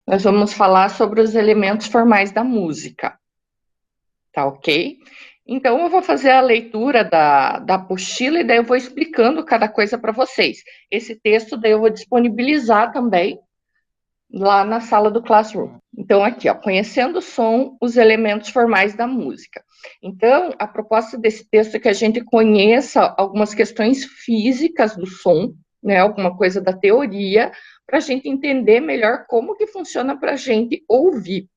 Nós vamos falar sobre os elementos formais da música, tá ok? Então, eu vou fazer a leitura da apostila e daí eu vou explicando cada coisa para vocês. Esse texto daí eu vou disponibilizar também lá na sala do Classroom. Então, aqui, ó, conhecendo o som, os elementos formais da música. Então, a proposta desse texto é que a gente conheça algumas questões físicas do som, né, alguma coisa da teoria, para a gente entender melhor como que funciona para a gente ouvir.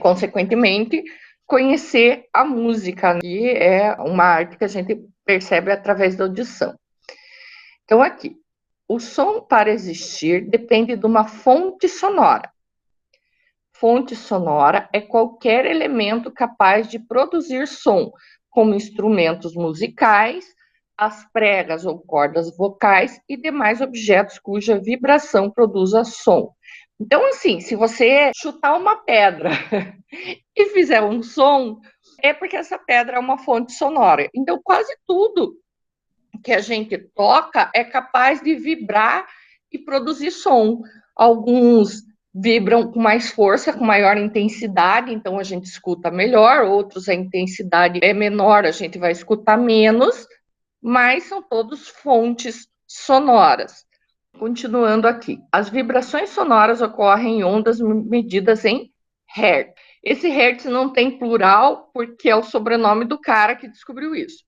Consequentemente, conhecer a música, que é uma arte que a gente percebe através da audição. Então, aqui, o som, para existir, depende de uma fonte sonora. Fonte sonora é qualquer elemento capaz de produzir som, como instrumentos musicais, as pregas ou cordas vocais e demais objetos cuja vibração produza som. Então, assim, se você chutar uma pedra e fizer um som, é porque essa pedra é uma fonte sonora. Então, quase tudo que a gente toca é capaz de vibrar e produzir som. Alguns vibram com mais força, com maior intensidade, então a gente escuta melhor, outros a intensidade é menor, a gente vai escutar menos, mas são todos fontes sonoras. Continuando aqui, as vibrações sonoras ocorrem em ondas medidas em Hertz. Esse Hertz não tem plural porque é o sobrenome do cara que descobriu isso.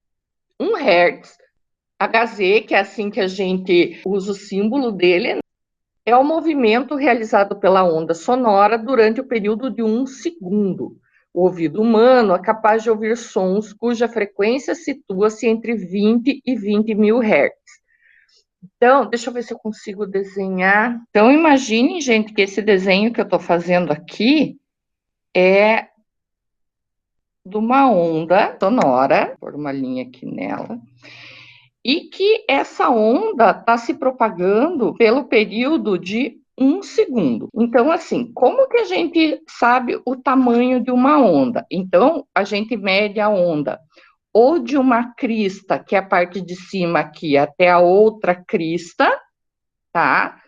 1 Hertz, Hz, que é assim que a gente usa o símbolo dele, é o movimento realizado pela onda sonora durante o período de 1 segundo. O ouvido humano é capaz de ouvir sons cuja frequência situa-se entre 20 e 20 mil Hz. Então, deixa eu ver se eu consigo desenhar. Então, imagine, gente, que esse desenho que eu estou fazendo aqui é de uma onda sonora, vou pôr uma linha aqui nela, e que essa onda está se propagando pelo período de 1 segundo. Então, assim, como que a gente sabe o tamanho de uma onda? Então, a gente mede a onda ou de uma crista, que é a parte de cima aqui, até a outra crista, tá?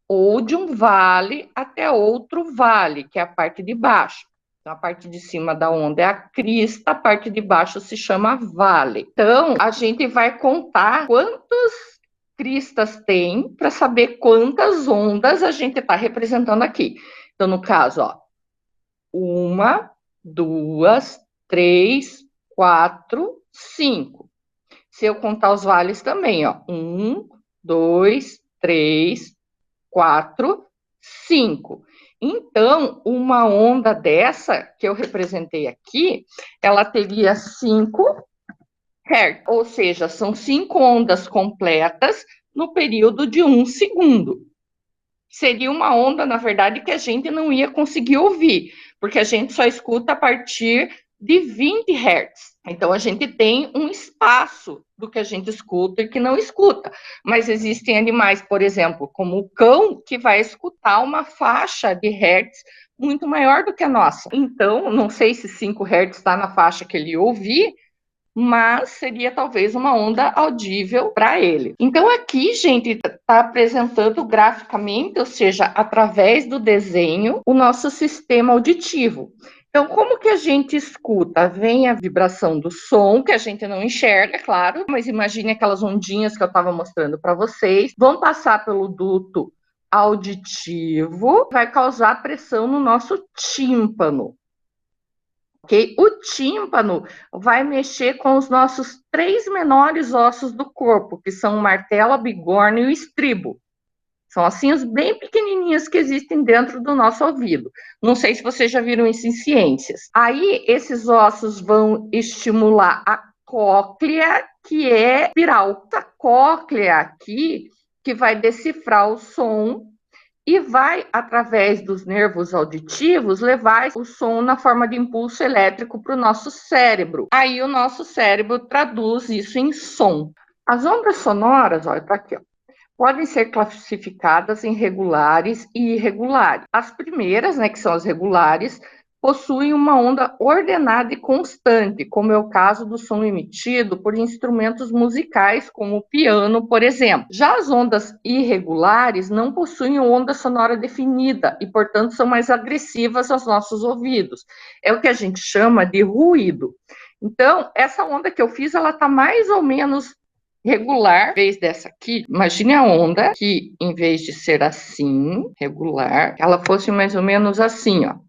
Ou de um vale até outro vale, que é a parte de baixo. Então, a parte de cima da onda é a crista, a parte de baixo se chama vale. Então, a gente vai contar quantas cristas tem para saber quantas ondas a gente está representando aqui. Então, no caso, ó, 1, 2, 3, 4, 5. Se eu contar os vales também, ó, 1, 2, 3, 4, 5. Então, uma onda dessa que eu representei aqui, ela teria 5 Hz, ou seja, são 5 ondas completas no período de 1 segundo. Seria uma onda, na verdade, que a gente não ia conseguir ouvir, porque a gente só escuta a partir de 20 Hz. Então, a gente tem um espaço do que a gente escuta e que não escuta. Mas existem animais, por exemplo, como o cão, que vai escutar uma faixa de Hertz muito maior do que a nossa. Então, não sei se 5 Hz está na faixa que ele ouvir, mas seria talvez uma onda audível para ele. Então, aqui, gente, está apresentando graficamente, ou seja, através do desenho, o nosso sistema auditivo. Então, como que a gente escuta? Vem a vibração do som, que a gente não enxerga, é claro, mas imagine aquelas ondinhas que eu estava mostrando para vocês, vão passar pelo duto auditivo, vai causar pressão no nosso tímpano. Okay? O tímpano vai mexer com os nossos 3 menores ossos do corpo, que são o martelo, a bigorna e o estribo. São assim os bem pequenininhos que existem dentro do nosso ouvido. Não sei se vocês já viram isso em ciências. Aí, esses ossos vão estimular a cóclea, que é espiral. A cóclea aqui, que vai decifrar o som e vai, através dos nervos auditivos, levar o som na forma de impulso elétrico para o nosso cérebro. Aí o nosso cérebro traduz isso em som. As ondas sonoras, olha, tá aqui, ó, podem ser classificadas em regulares e irregulares. As primeiras, né, que são as regulares, possuem uma onda ordenada e constante, como é o caso do som emitido por instrumentos musicais, como o piano, por exemplo. Já as ondas irregulares não possuem onda sonora definida e, portanto, são mais agressivas aos nossos ouvidos. É o que a gente chama de ruído. Então, essa onda que eu fiz, ela está mais ou menos regular, em vez dessa aqui, imagine a onda que, em vez de ser assim, regular, ela fosse mais ou menos assim, ó.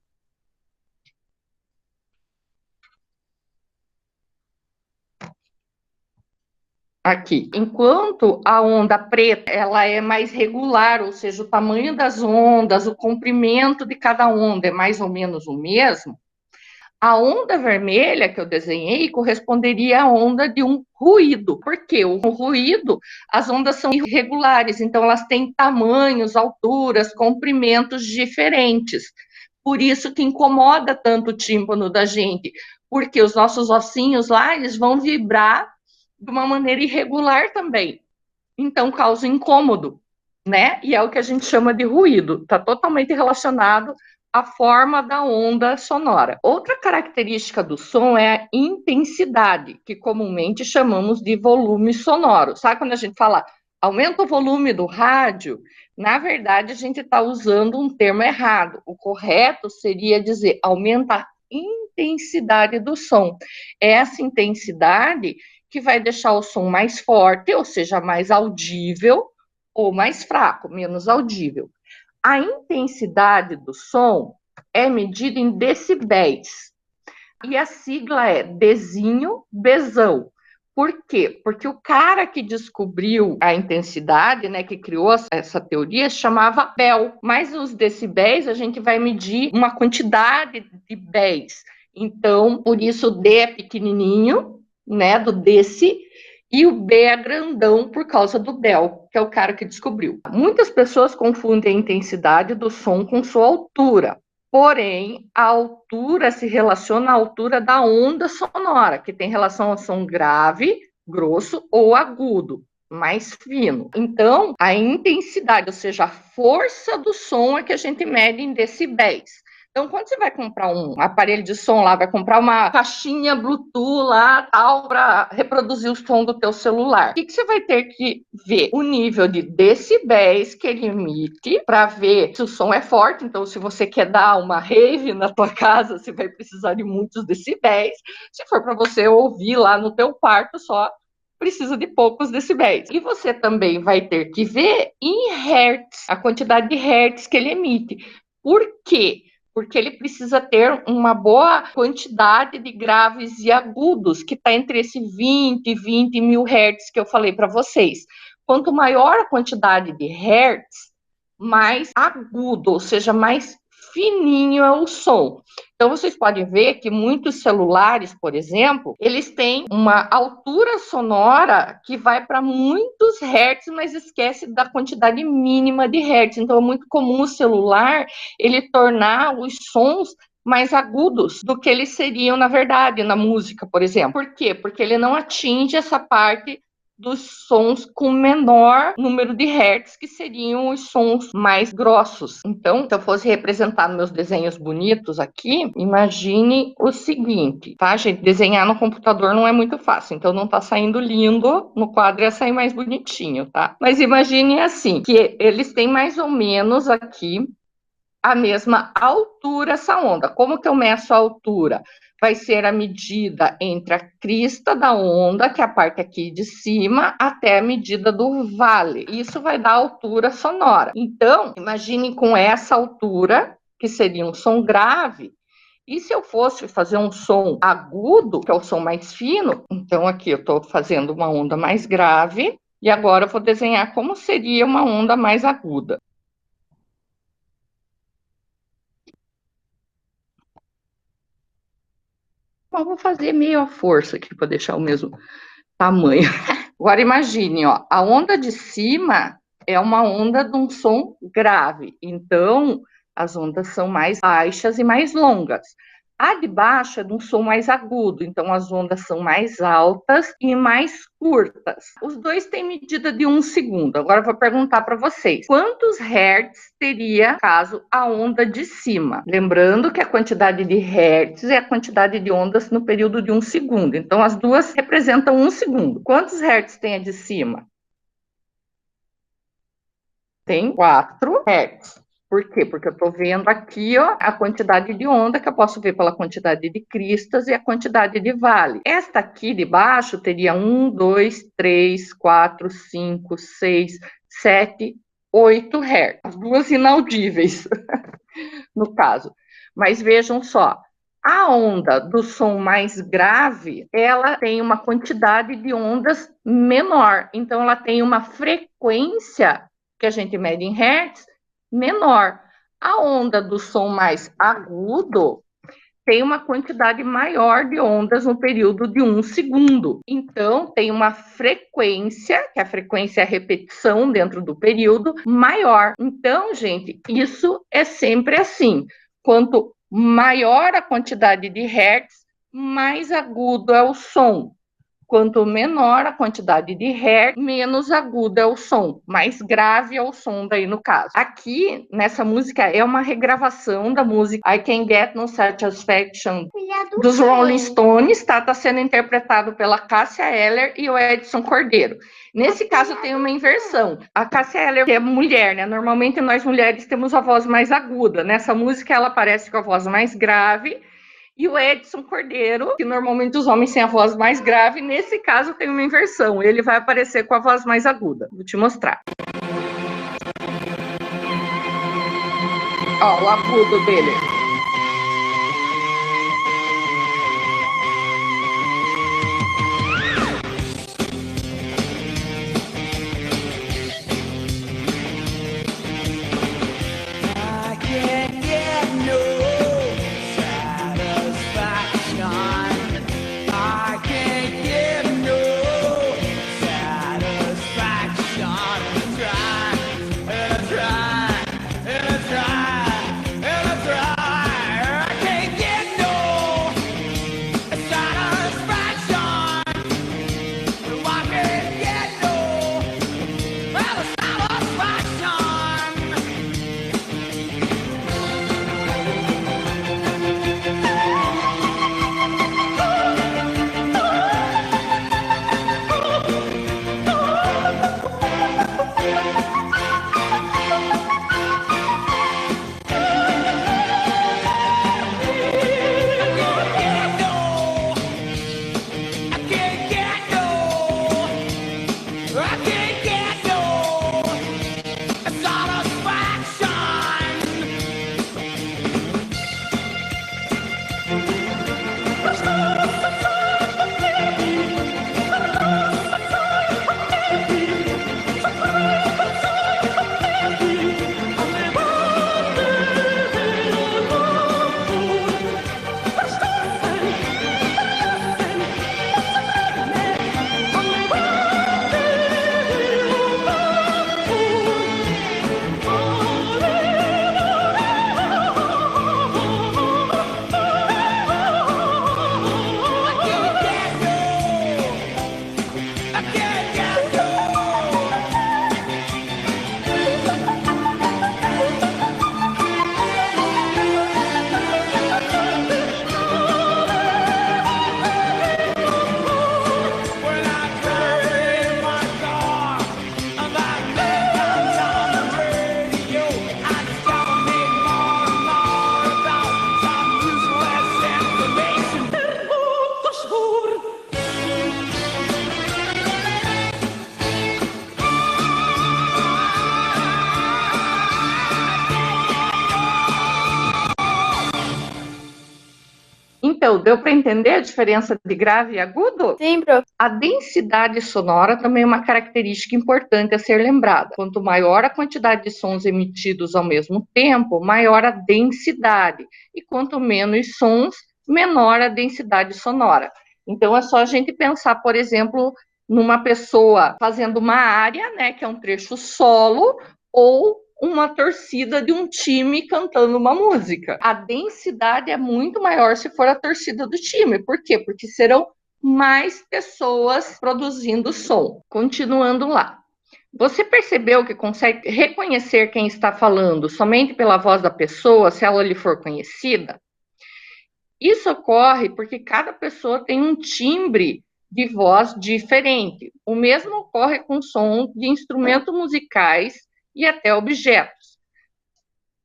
Aqui. Enquanto a onda preta, ela é mais regular, ou seja, o tamanho das ondas, o comprimento de cada onda é mais ou menos o mesmo, a onda vermelha que eu desenhei corresponderia à onda de um ruído. Por quê? O ruído, as ondas são irregulares, então elas têm tamanhos, alturas, comprimentos diferentes. Por isso que incomoda tanto o tímpano da gente, porque os nossos ossinhos lá, eles vão vibrar de uma maneira irregular também. Então causa incômodo, né? E é o que a gente chama de ruído. Está totalmente relacionado à forma da onda sonora. Outra característica do som é a intensidade, que comumente chamamos de volume sonoro. Sabe quando a gente fala aumenta o volume do rádio? Na verdade, a gente está usando um termo errado. O correto seria dizer aumenta a intensidade do som. Essa intensidade que vai deixar o som mais forte, ou seja, mais audível, ou mais fraco, menos audível. A intensidade do som é medida em decibéis. E a sigla é Dzinho Bezão. Por quê? Porque o cara que descobriu a intensidade, né, que criou essa teoria, chamava Bell. Mas os decibéis a gente vai medir uma quantidade de béis. Então, por isso o D é pequenininho, né, do desse, e o B é grandão por causa do Bell, que é o cara que descobriu. Muitas pessoas confundem a intensidade do som com sua altura. Porém, a altura se relaciona à altura da onda sonora, que tem relação ao som grave, grosso ou agudo, mais fino. Então, a intensidade, ou seja, a força do som é que a gente mede em decibéis. Então, quando você vai comprar um aparelho de som lá, vai comprar uma caixinha Bluetooth lá, tal, para reproduzir o som do teu celular, o que você vai ter que ver? O nível de decibéis que ele emite para ver se o som é forte. Então, se você quer dar uma rave na tua casa, você vai precisar de muitos decibéis. Se for para você ouvir lá no teu quarto só, precisa de poucos decibéis. E você também vai ter que ver em hertz, a quantidade de hertz que ele emite. Por quê? Porque ele precisa ter uma boa quantidade de graves e agudos, que está entre esse 20 e 20 mil hertz que eu falei para vocês. Quanto maior a quantidade de hertz, mais agudo, ou seja, mais fininho é o som. Então, vocês podem ver que muitos celulares, por exemplo, eles têm uma altura sonora que vai para muitos hertz, mas esquece da quantidade mínima de hertz. Então, é muito comum o celular ele tornar os sons mais agudos do que eles seriam, na verdade, na música, por exemplo. Por quê? Porque ele não atinge essa parte dos sons com menor número de hertz, que seriam os sons mais grossos. Então, se eu fosse representar nos meus desenhos bonitos aqui, imagine o seguinte, tá, gente? Desenhar no computador não é muito fácil, então não tá saindo lindo, no quadro ia sair mais bonitinho, tá? Mas imagine assim, que eles têm mais ou menos aqui a mesma altura essa onda. Como que eu meço a altura? Vai ser a medida entre a crista da onda, que é a parte aqui de cima, até a medida do vale. Isso vai dar a altura sonora. Então, imagine com essa altura, que seria um som grave, e se eu fosse fazer um som agudo, que é o som mais fino, então aqui eu estou fazendo uma onda mais grave, e agora eu vou desenhar como seria uma onda mais aguda. Mas vou fazer meio a força aqui para deixar o mesmo tamanho. Agora imagine, ó, a onda de cima é uma onda de um som grave, então as ondas são mais baixas e mais longas. A de baixo é de um som mais agudo, então as ondas são mais altas e mais curtas. Os dois têm medida de 1 segundo. Agora eu vou perguntar para vocês: quantos hertz teria caso a onda de cima? Lembrando que a quantidade de hertz é a quantidade de ondas no período de 1 segundo. Então as duas representam 1 segundo. Quantos hertz tem a de cima? Tem 4 hertz. Por quê? Porque eu estou vendo aqui, ó, a quantidade de onda, que eu posso ver pela quantidade de cristas e a quantidade de vale. Esta aqui de baixo teria 1, 2, 3, 4, 5, 6, 7, 8 hertz. As duas inaudíveis, no caso. Mas vejam só, a onda do som mais grave, ela tem uma quantidade de ondas menor. Então, ela tem uma frequência, que a gente mede em hertz, menor. A onda do som mais agudo tem uma quantidade maior de ondas no período de 1 segundo. Então, tem uma frequência, que a frequência é a repetição dentro do período, maior. Então, gente, isso é sempre assim. Quanto maior a quantidade de hertz, mais agudo é o som. Quanto menor a quantidade de hertz, menos agudo é o som, mais grave é o som daí no caso. Aqui, nessa música, é uma regravação da música I Can Get No Satisfaction dos Rolling Stones, tá sendo interpretado pela Cássia Eller e o Edson Cordeiro. Nesse caso, tem uma inversão. A Cássia Eller é mulher, né? Normalmente, nós mulheres temos a voz mais aguda. Nessa música, ela aparece com a voz mais grave, e o Edson Cordeiro, que normalmente os homens têm a voz mais grave, nesse caso tem uma inversão. Ele vai aparecer com a voz mais aguda. Vou te mostrar. Ó, o agudo dele. Então, deu para entender a diferença de grave e agudo? Sim, prof. A densidade sonora também é uma característica importante a ser lembrada. Quanto maior a quantidade de sons emitidos ao mesmo tempo, maior a densidade. E quanto menos sons, menor a densidade sonora. Então, é só a gente pensar, por exemplo, numa pessoa fazendo uma área, né, que é um trecho solo, ou uma torcida de um time cantando uma música. A densidade é muito maior se for a torcida do time. Por quê? Porque serão mais pessoas produzindo som. Continuando lá. Você percebeu que consegue reconhecer quem está falando somente pela voz da pessoa, se ela lhe for conhecida? Isso ocorre porque cada pessoa tem um timbre de voz diferente. O mesmo ocorre com som de instrumentos musicais e até objetos.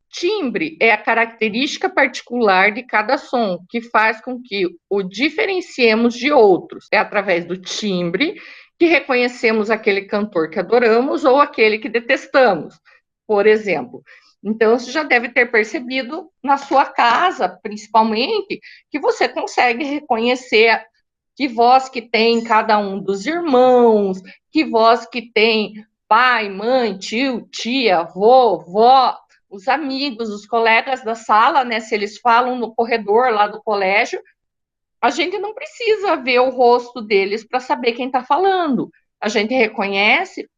Timbre é a característica particular de cada som, que faz com que o diferenciemos de outros. É através do timbre que reconhecemos aquele cantor que adoramos ou aquele que detestamos, por exemplo. Então, você já deve ter percebido na sua casa, principalmente, que você consegue reconhecer que voz que tem cada um dos irmãos, que voz que tem pai, mãe, tio, tia, avô, vó, os amigos, os colegas da sala, né? Se eles falam no corredor lá do colégio, a gente não precisa ver o rosto deles para saber quem está falando. A gente reconhece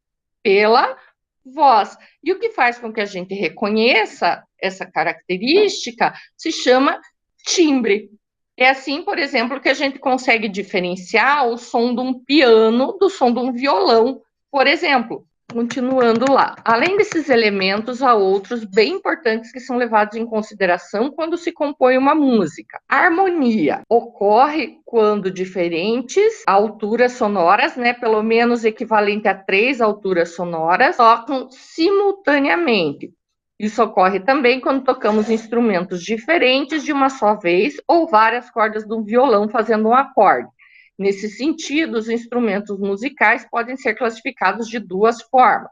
pela voz. E o que faz com que a gente reconheça essa característica se chama timbre. É assim, por exemplo, que a gente consegue diferenciar o som de um piano do som de um violão, por exemplo. Continuando lá. Além desses elementos, há outros bem importantes que são levados em consideração quando se compõe uma música. A harmonia ocorre quando diferentes alturas sonoras, né, pelo menos equivalente a 3 alturas sonoras, tocam simultaneamente. Isso ocorre também quando tocamos instrumentos diferentes de uma só vez ou várias cordas de um violão fazendo um acorde. Nesse sentido, os instrumentos musicais podem ser classificados de duas formas.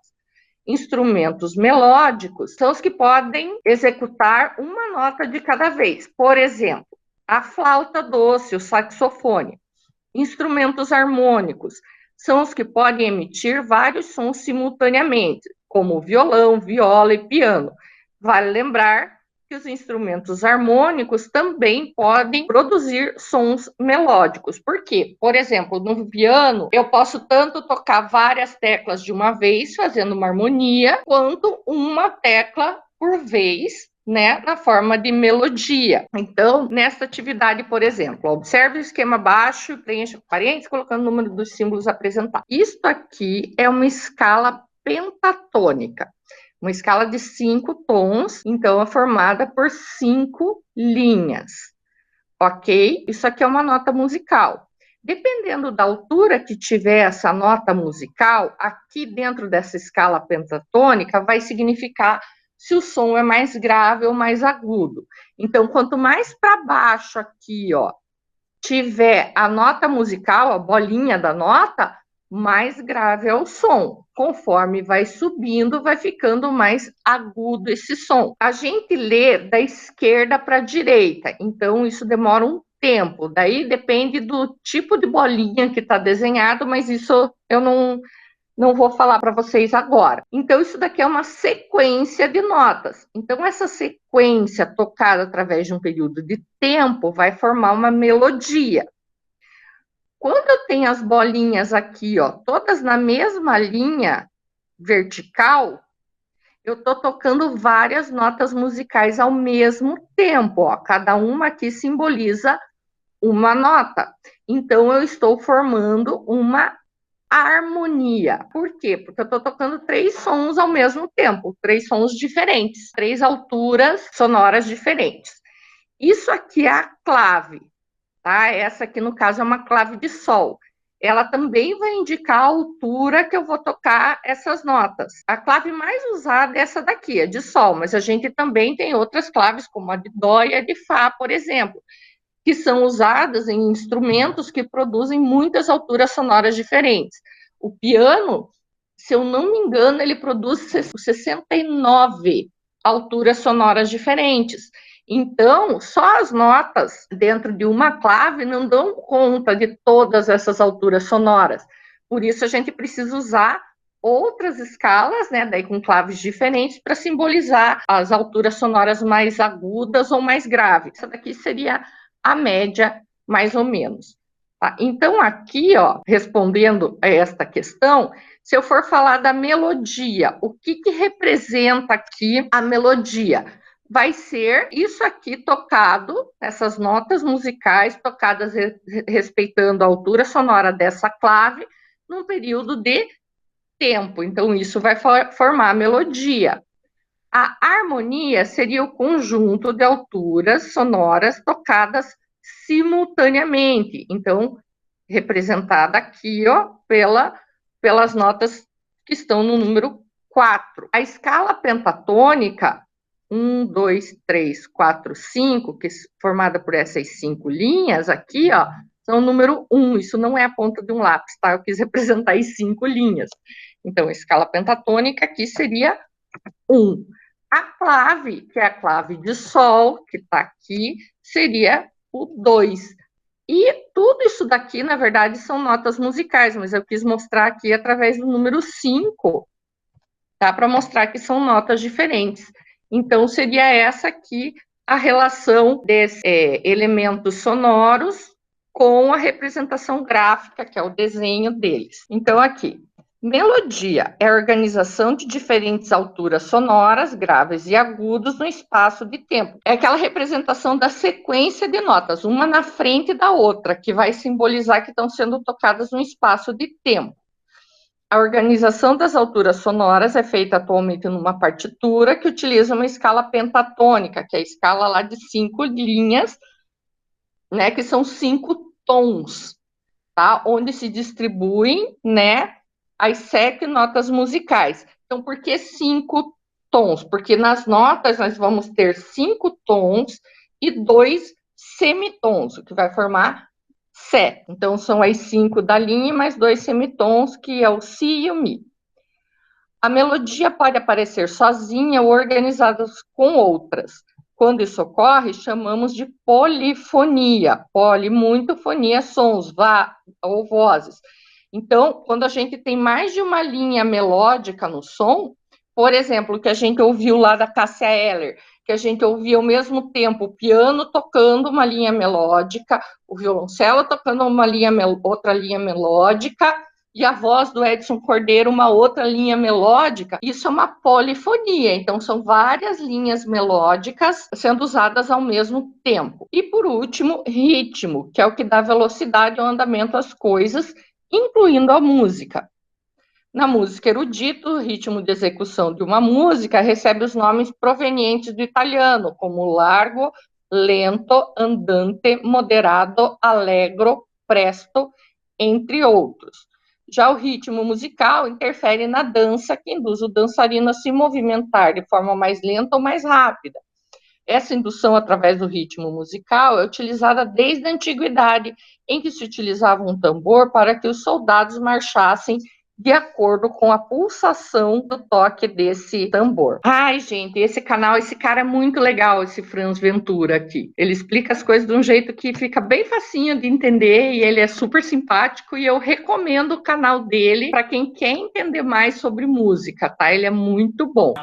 Instrumentos melódicos são os que podem executar uma nota de cada vez. Por exemplo, a flauta doce, o saxofone. Instrumentos harmônicos são os que podem emitir vários sons simultaneamente, como violão, viola e piano. Vale lembrar que os instrumentos harmônicos também podem produzir sons melódicos. Por quê? Por exemplo, no piano, eu posso tanto tocar várias teclas de uma vez, fazendo uma harmonia, quanto uma tecla por vez, né, na forma de melodia. Então, nessa atividade, por exemplo, observe o esquema abaixo e preencha parênteses colocando o número dos símbolos apresentados. Isto aqui é uma escala pentatônica. Uma escala de 5 tons, então é formada por 5 linhas, ok? Isso aqui é uma nota musical. Dependendo da altura que tiver essa nota musical, aqui dentro dessa escala pentatônica vai significar se o som é mais grave ou mais agudo. Então, quanto mais para baixo aqui, ó, tiver a nota musical, a bolinha da nota, mais grave é o som. Conforme vai subindo, vai ficando mais agudo esse som. A gente lê da esquerda para a direita, então isso demora um tempo. Daí depende do tipo de bolinha que está desenhado, mas isso eu não vou falar para vocês agora. Então, isso daqui é uma sequência de notas. Então, essa sequência tocada através de um período de tempo vai formar uma melodia. Quando eu tenho as bolinhas aqui, ó, todas na mesma linha vertical, eu estou tocando várias notas musicais ao mesmo tempo, ó. Cada uma aqui simboliza uma nota. Então, eu estou formando uma harmonia. Por quê? Porque eu estou tocando 3 sons ao mesmo tempo, 3 sons diferentes, 3 alturas sonoras diferentes. Isso aqui é a clave, tá? Essa aqui, no caso, é uma clave de sol. Ela também vai indicar a altura que eu vou tocar essas notas. A clave mais usada é essa daqui, é de sol, mas a gente também tem outras claves, como a de dó e a de fá, por exemplo, que são usadas em instrumentos que produzem muitas alturas sonoras diferentes. O piano, se eu não me engano, ele produz 69 alturas sonoras diferentes. Então, só as notas dentro de uma clave não dão conta de todas essas alturas sonoras. Por isso, a gente precisa usar outras escalas, né, daí com claves diferentes, para simbolizar as alturas sonoras mais agudas ou mais graves. Essa daqui seria a média, mais ou menos. Tá? Então, aqui, ó, respondendo a esta questão, Se eu for falar da melodia, o que representa aqui a melodia? Vai ser isso aqui tocado, essas notas musicais tocadas respeitando a altura sonora dessa clave, num período de tempo. Então, isso vai formar a melodia. A harmonia seria o conjunto de alturas sonoras tocadas simultaneamente. Então, representada aqui, ó, pelas notas que estão no número 4. A escala pentatônica, 1, 2, 3, 4, 5, que é formada por essas 5 linhas aqui, ó, são o número 1. Isso não é a ponta de um lápis, tá? Eu quis representar as 5 linhas. Então, a escala pentatônica aqui seria 1. A clave, que é a clave de sol, que está aqui, seria o 2. E tudo isso daqui, na verdade, são notas musicais, mas eu quis mostrar aqui através do número 5, tá? Para mostrar que são notas diferentes. Então, seria essa aqui a relação desses elementos sonoros com a representação gráfica, que é o desenho deles. Então, aqui, melodia é a organização de diferentes alturas sonoras, graves e agudos no espaço de tempo. É aquela representação da sequência de notas, uma na frente da outra, que vai simbolizar que estão sendo tocadas no espaço de tempo. A organização das alturas sonoras é feita atualmente numa partitura que utiliza uma escala pentatônica, que é a escala lá de 5 linhas, né, que são 5 tons, tá? Onde se distribuem, né, as 7 notas musicais. Então, por que 5 tons? Porque nas notas nós vamos ter 5 tons e 2 semitons, o que vai formar 7. Então, são as 5 da linha mais 2 semitons, que é o si e o mi. A melodia pode aparecer sozinha ou organizada com outras. Quando isso ocorre, chamamos de polifonia. Poli, muito, fonia, sons, ou vozes. Então, quando a gente tem mais de uma linha melódica no som, por exemplo, que a gente ouviu lá da Cássia Eller, que a gente ouvia ao mesmo tempo o piano tocando uma linha melódica, o violoncelo tocando outra linha melódica, e a voz do Edson Cordeiro, uma outra linha melódica, isso é uma polifonia. Então, são várias linhas melódicas sendo usadas ao mesmo tempo. E, por último, ritmo, que é o que dá velocidade ao andamento às coisas, incluindo a música. Na música erudita, o ritmo de execução de uma música recebe os nomes provenientes do italiano, como largo, lento, andante, moderado, allegro, presto, entre outros. Já o ritmo musical interfere na dança, que induz o dançarino a se movimentar de forma mais lenta ou mais rápida. Essa indução através do ritmo musical é utilizada desde a antiguidade, em que se utilizava um tambor para que os soldados marchassem de acordo com a pulsação do toque desse tambor. Ai, gente, esse cara é muito legal, esse Franz Ventura aqui. Ele explica as coisas de um jeito que fica bem facinho de entender e ele é super simpático e eu recomendo o canal dele para quem quer entender mais sobre música, tá? Ele é muito bom.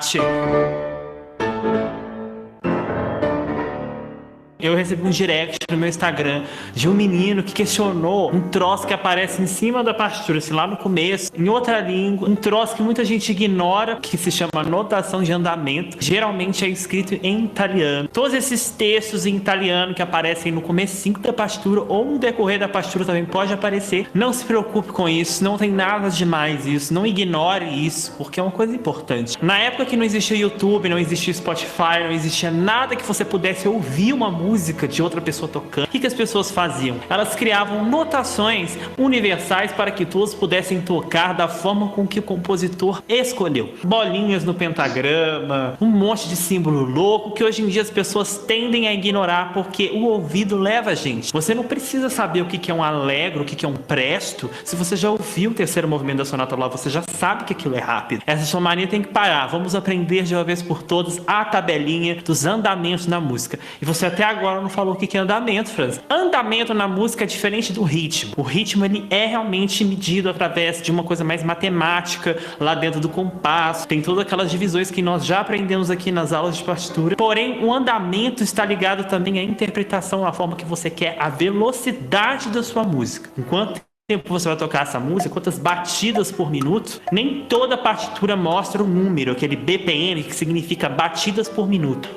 Eu recebi um direct no meu Instagram de um menino que questionou um troço que aparece em cima da partitura, assim, lá no começo, em outra língua, um troço que muita gente ignora, que se chama notação de andamento. Geralmente é escrito em italiano. Todos esses textos em italiano que aparecem no comecinho da partitura ou no decorrer da partitura também pode aparecer. Não se preocupe com isso, não tem nada demais isso, não ignore isso, porque é uma coisa importante. Na época que não existia YouTube, não existia Spotify, não existia nada que você pudesse ouvir uma música de outra pessoa tocando, o que as pessoas faziam? Elas criavam notações universais para que todos pudessem tocar da forma com que o compositor escolheu. Bolinhas no pentagrama, um monte de símbolo louco que hoje em dia as pessoas tendem a ignorar porque o ouvido leva a gente. Você não precisa saber o que é um allegro, o que é um presto. Se você já ouviu o terceiro movimento da sonata lá, você já sabe que aquilo é rápido. Essa sua mania tem que parar. Vamos aprender de uma vez por todas a tabelinha dos andamentos na música. E você até agora não falou o que é andamento, Franz. Andamento na música é diferente do ritmo. O ritmo ele é realmente medido através de uma coisa mais matemática, lá dentro do compasso. Tem todas aquelas divisões que nós já aprendemos aqui nas aulas de partitura. Porém, o andamento está ligado também à interpretação, à forma que você quer, a velocidade da sua música. Enquanto tempo você vai tocar essa música, quantas batidas por minuto. Nem toda partitura mostra o número, aquele BPM, que significa batidas por minuto.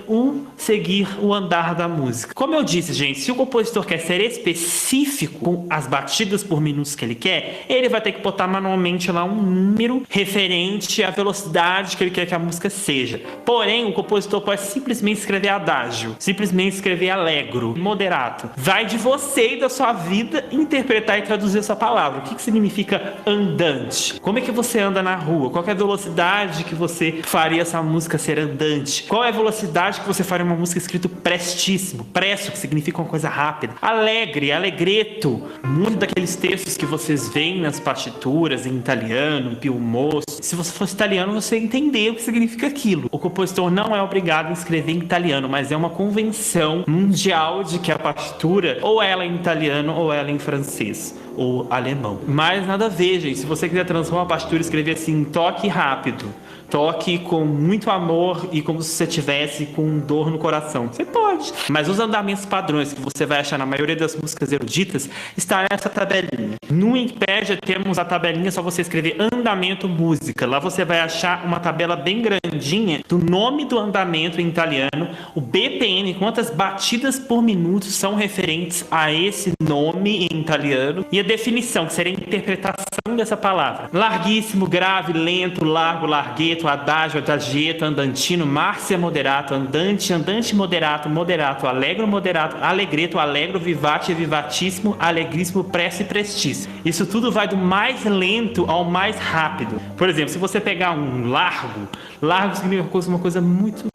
Seguir o andar da música. Como eu disse, gente, se o compositor quer ser específico com as batidas por minutos que ele quer, ele vai ter que botar manualmente lá um número referente à velocidade que ele quer que a música seja. Porém, o compositor pode simplesmente escrever adágio, simplesmente escrever allegro, moderato. Vai de você e da sua vida interpretar e traduzir essa palavra. O que significa andante? Como é que você anda na rua? Qual é a velocidade que você faria essa música ser andante? Qual é a velocidade que você faria uma música escrito prestíssimo? Presto, que significa uma coisa rápida. Alegre, allegretto. Muitos daqueles textos que vocês veem nas partituras em italiano, Pio Mosso. Se você fosse italiano, você entender o que significa aquilo. O compositor não é obrigado a escrever em italiano, mas é uma convenção mundial de que a partitura ou ela é em italiano ou ela é em francês ou alemão. Mas nada a ver, gente. Se você quiser transformar a partitura e escrever assim, toque rápido, toque com muito amor e como se você tivesse com dor no coração, você pode. Mas os andamentos padrões que você vai achar na maioria das músicas eruditas está nessa tabelinha. No Wikipedia temos a tabelinha, só você escrever andamento música. Lá você vai achar uma tabela bem grandinha do nome do andamento em italiano, o BPM, quantas batidas por minuto são referentes a esse nome em italiano, e a definição, que seria a interpretação dessa palavra. Larguíssimo, grave, lento, largo, largueto, adágio, adagietto, andantino, márcia, moderato, andante, andante, moderato, moderato, allegro, moderato, allegretto, allegro, vivace, vivatissimo, allegríssimo, presto e prestíssimo. Isso tudo vai do mais lento ao mais rápido. Por exemplo, se você pegar um largo, largo significa uma coisa muito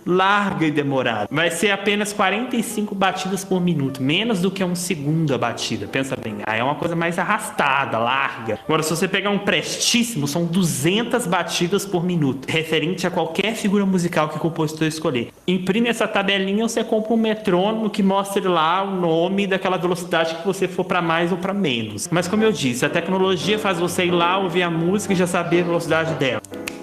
larga e demorada. Vai ser apenas 45 batidas por minuto, menos do que um segundo a batida. Pensa bem, aí é uma coisa mais arrastada, larga. Agora, se você pegar um prestíssimo, são 200 batidas por minuto, referente a qualquer figura musical que o compositor escolher. Imprime essa tabelinha, você compra um metrônomo que mostre lá o nome daquela velocidade que você for para mais ou para menos. Mas como eu disse, a tecnologia faz você ir lá ouvir a música e já saber a velocidade dela.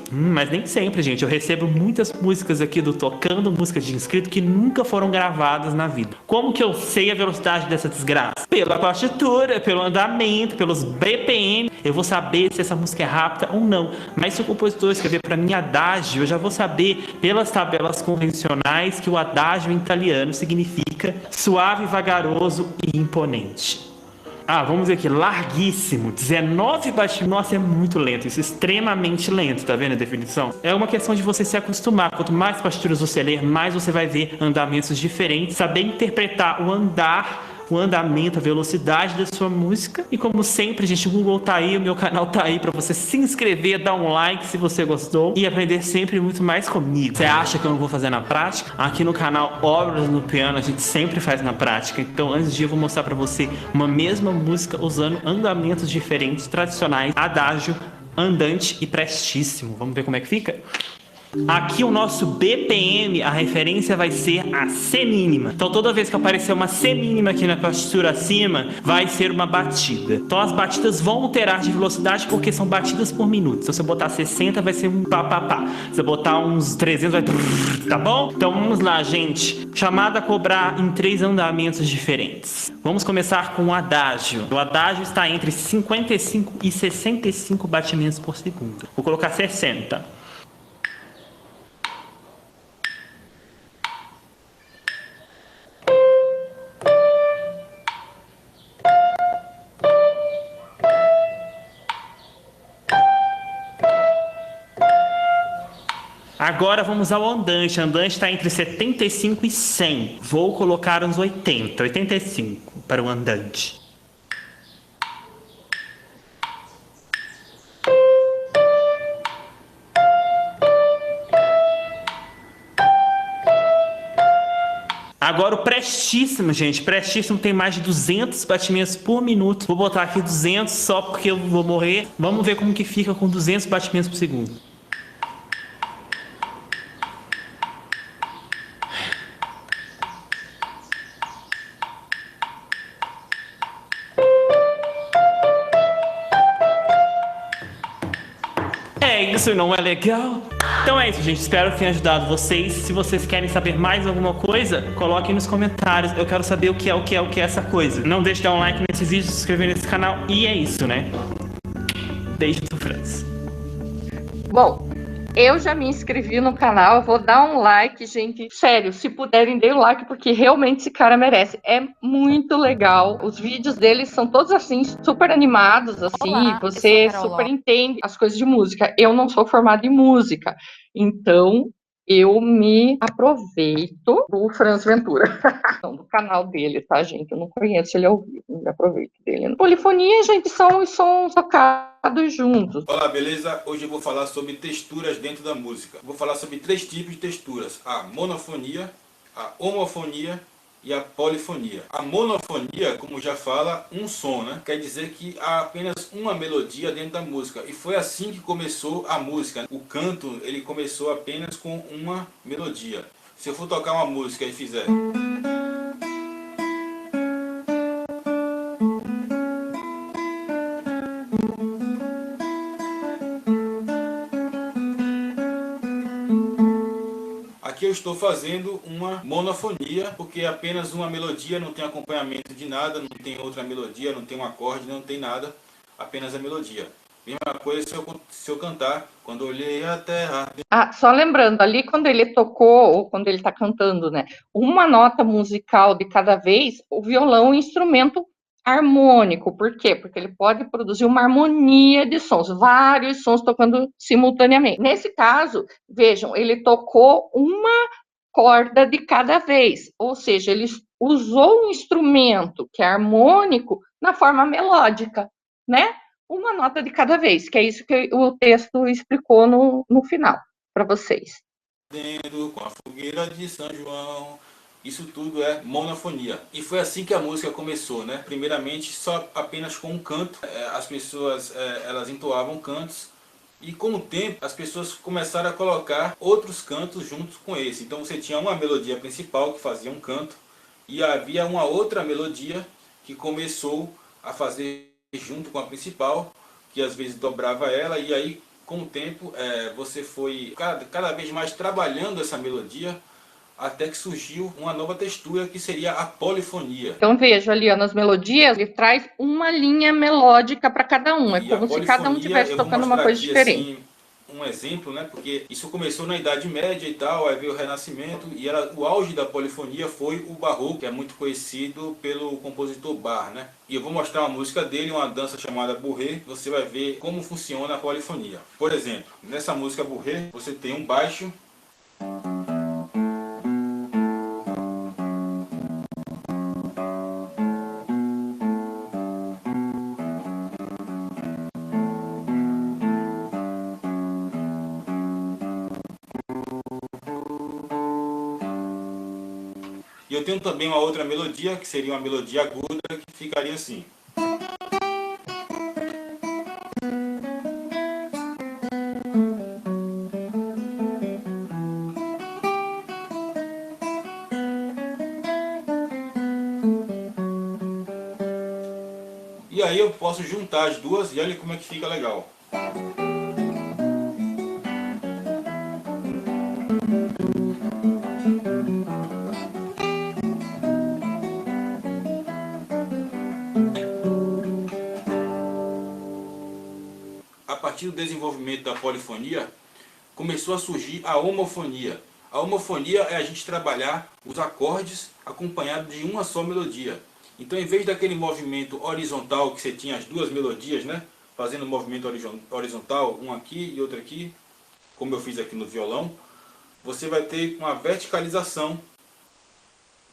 Mas nem sempre, gente. Eu recebo muitas músicas aqui do Tocando, músicas de inscrito que nunca foram gravadas na vida. Como que eu sei a velocidade dessa desgraça? Pela partitura, pelo andamento, pelos BPM. Eu vou saber se essa música é rápida ou não. Mas se o compositor escrever para mim adágio, eu já vou saber pelas tabelas convencionais que o adágio em italiano significa suave, vagaroso e imponente. Vamos ver aqui, larguíssimo, 19 batidas. Nossa, é muito lento, isso é extremamente lento, tá vendo a definição? É uma questão de você se acostumar. Quanto mais partituras você ler, mais você vai ver andamentos diferentes, saber interpretar o andar, o andamento, a velocidade da sua música. E como sempre, gente, o Google tá aí, o meu canal tá aí pra você se inscrever, dar um like se você gostou e aprender sempre muito mais comigo. Você acha que eu não vou fazer na prática? Aqui no canal Obras no Piano a gente sempre faz na prática. Então antes de eu vou mostrar pra você uma mesma música usando andamentos diferentes, tradicionais, adágio, andante e prestíssimo. Vamos ver como é que fica? Aqui o nosso BPM, a referência vai ser a C mínima. Então toda vez que aparecer uma C mínima aqui na partitura acima, vai ser uma batida. Então as batidas vão alterar de velocidade porque são batidas por minuto. Então se eu botar 60 vai ser um pá pá pá. Se eu botar uns 300 vai... Tá bom? Então vamos lá, gente. Chamada a cobrar em 3 andamentos diferentes. Vamos começar com o adágio. O adágio está entre 55 e 65 batimentos por segundo. Vou colocar 60. Agora vamos ao andante. O andante está entre 75 e 100. Vou colocar uns 80, 85 para o andante. Agora o prestíssimo, gente. Prestíssimo tem mais de 200 batimentos por minuto. Vou botar aqui 200 só porque eu vou morrer. Vamos ver como que fica com 200 batimentos por segundo. Isso não é legal? Então é isso, gente. Espero que tenha ajudado vocês. Se vocês querem saber mais alguma coisa, coloquem nos comentários. Eu quero saber o que é essa coisa. Não deixe de dar um like nesse vídeo, se inscrever nesse canal. E é isso, né? Beijo do Franz. Bom, eu já me inscrevi no canal, eu vou dar um like, gente. Sério, se puderem, dê o like, porque realmente esse cara merece. É muito legal. Os vídeos dele são todos assim, super animados, assim. Olá, Você eu sou a Carol super entende as coisas de música. Eu não sou formada em música, então eu me aproveito do Franz Ventura, do canal dele, tá, gente? Eu não conheço ele ao vivo, me aproveito dele. Polifonia, gente, são os sons tocados juntos. Olá, beleza? Hoje eu vou falar sobre texturas dentro da música. Vou falar sobre 3 tipos de texturas: a monofonia, a homofonia e a polifonia. A monofonia, como já fala, um som, né? Quer dizer que há apenas uma melodia dentro da música. E foi assim que começou a música. O canto, ele começou apenas com uma melodia. Se eu for tocar uma música e fizer... Aqui eu estou fazendo uma monofonia, porque é apenas uma melodia, não tem acompanhamento de nada, não tem outra melodia, não tem um acorde, não tem nada, apenas a melodia. Mesma coisa se eu cantar Quando Olhei a Terra. Só lembrando, ali quando ele tocou, ou quando ele está cantando, né, uma nota musical de cada vez, o violão é um instrumento harmônico. Por quê? Porque ele pode produzir uma harmonia de sons, vários sons tocando simultaneamente. Nesse caso, vejam, ele tocou uma corda de cada vez, ou seja, ele usou um instrumento que é harmônico na forma melódica, né? Uma nota de cada vez, que é isso que o texto explicou no final para vocês. Com a fogueira de São João. Isso tudo é monofonia. E foi assim que a música começou, né? Primeiramente, só apenas com um canto. As pessoas, elas entoavam cantos. E com o tempo, as pessoas começaram a colocar outros cantos juntos com esse. Então você tinha uma melodia principal que fazia um canto. E havia uma outra melodia que começou a fazer junto com a principal, que às vezes dobrava ela. E aí, com o tempo, você foi cada vez mais trabalhando essa melodia, até que surgiu uma nova textura, que seria a polifonia. Então veja ali, ó, nas melodias, ele traz uma linha melódica para cada um. É como se cada um estivesse tocando uma coisa aqui, diferente. Assim, um exemplo, né? Porque isso começou na Idade Média e tal, aí veio o Renascimento, e o auge da polifonia foi o Barroco, que é muito conhecido pelo compositor Bach, né? E eu vou mostrar uma música dele, uma dança chamada Bourrée. Você vai ver como funciona a polifonia. Por exemplo, nessa música Bourrée, você tem um baixo, e eu tenho também uma outra melodia, que seria uma melodia aguda, que ficaria assim. E aí eu posso juntar as duas e olha como é que fica legal. A partir do desenvolvimento da polifonia, começou a surgir a homofonia. A homofonia é a gente trabalhar os acordes acompanhados de uma só melodia. Então, em vez daquele movimento horizontal que você tinha as duas melodias, né, fazendo um movimento horizontal, um aqui e outro aqui, como eu fiz aqui no violão, você vai ter uma verticalização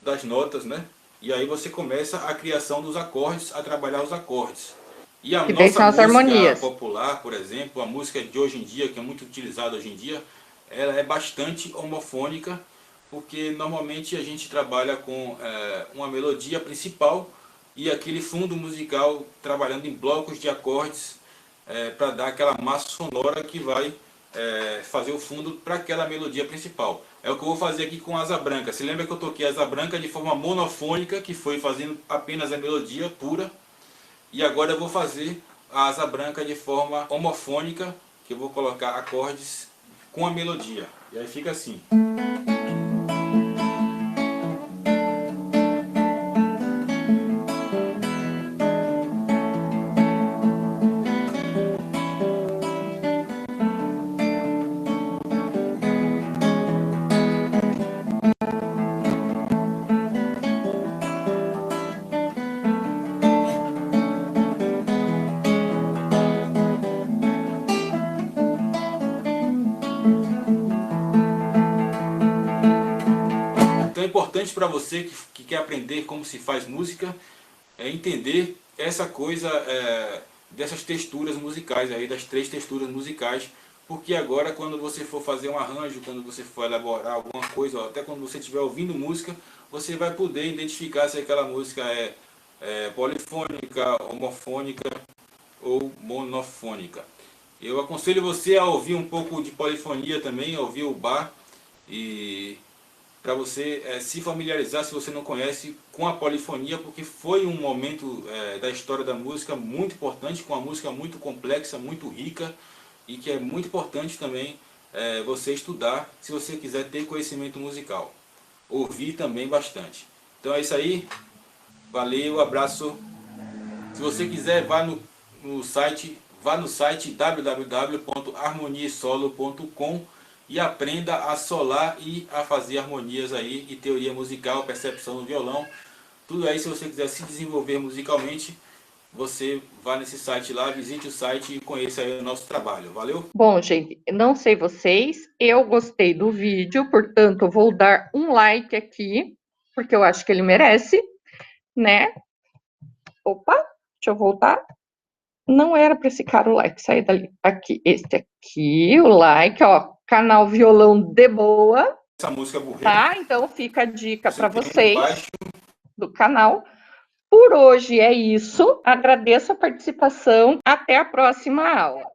das notas, né? E aí você começa a criação dos acordes, a trabalhar os acordes. E a nossa música popular, por exemplo, a música de hoje em dia, que é muito utilizada hoje em dia, ela é bastante homofônica, porque normalmente a gente trabalha com uma melodia principal e aquele fundo musical trabalhando em blocos de acordes para dar aquela massa sonora que vai fazer o fundo para aquela melodia principal. É o que eu vou fazer aqui com Asa Branca. Se lembra que eu toquei Asa Branca de forma monofônica, que foi fazendo apenas a melodia pura, e agora eu vou fazer a Asa Branca de forma homofônica, que eu vou colocar acordes com a melodia. E aí fica assim. Então é importante para você que quer aprender como se faz música, entender essa coisa dessas texturas musicais aí, das 3 texturas musicais, porque agora quando você for fazer um arranjo, quando você for elaborar alguma coisa, ou até quando você estiver ouvindo música, você vai poder identificar se aquela música é polifônica, homofônica ou monofônica. Eu aconselho você a ouvir um pouco de polifonia também, a ouvir o bar, e para você se familiarizar, se você não conhece, com a polifonia, porque foi um momento da história da música muito importante, com uma música muito complexa, muito rica, e que é muito importante também você estudar, se você quiser ter conhecimento musical. Ouvir também bastante. Então é isso aí, valeu, abraço. Se você quiser, vá no site www.harmoniasolo.com e aprenda a solar e a fazer harmonias aí, e teoria musical, percepção no violão. Tudo aí, se você quiser se desenvolver musicalmente, você vá nesse site lá, visite o site e conheça aí o nosso trabalho. Valeu? Bom, gente, não sei vocês, eu gostei do vídeo, portanto, vou dar um like aqui, porque eu acho que ele merece, né? Opa, deixa eu voltar. Não era para esse cara o like, sair dali. Aqui, este aqui, o like, ó, canal Violão de Boa. Essa música burreta. Tá? Então fica a dica para vocês Baixo do canal. Por hoje é isso. Agradeço a participação. Até a próxima aula.